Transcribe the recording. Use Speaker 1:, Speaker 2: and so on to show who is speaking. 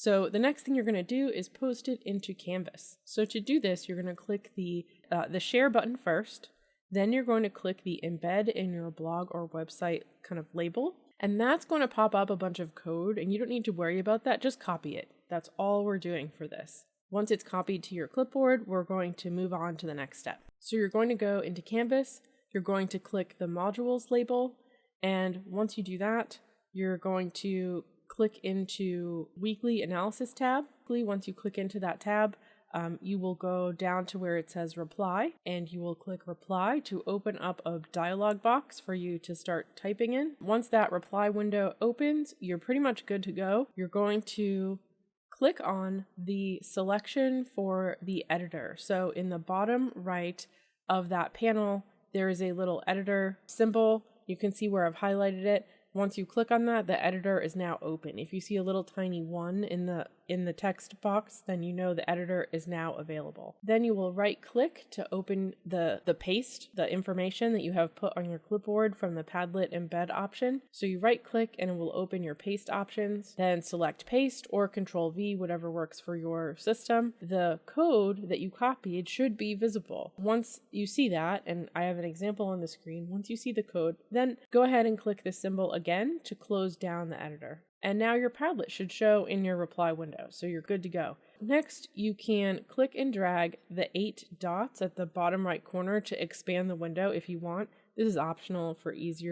Speaker 1: So the next thing you're going to do is post it into Canvas. So to do this, you're going to click the share button first. Then you're going to click the embed in your blog or website kind of label. And that's going to pop up a bunch of code, and you don't need to worry about that. Just copy it. That's all we're doing for this. Once it's copied to your clipboard, we're going to move on to the next step. So you're going to go into Canvas. You're going to click the modules label. And once you do that, you're going to click into Weekly Analysis tab. Once you click into that tab, you will go down to where it says Reply, and you will click Reply to open up a dialog box for you to start typing in. Once that reply window opens, you're pretty much good to go. You're going to click on the selection for the editor. So in the bottom right of that panel, there is a little editor symbol. You can see where I've highlighted it. Once you click on that, the editor is now open. If you see a little tiny 1 in the text box, then you know the editor is now available. Then you will right click to open the paste, the information that you have put on your clipboard from the Padlet embed option. So you right click and it will open your paste options, then select paste or Control V, whatever works for your system. The code that you copied should be visible. Once you see that, and I have an example on the screen, once you see the code, then go ahead and click the symbol again to close down the editor. And now your Padlet should show in your reply window, so you're good to go. Next, you can click and drag the 8 dots at the bottom right corner to expand the window if you want. This is optional for easier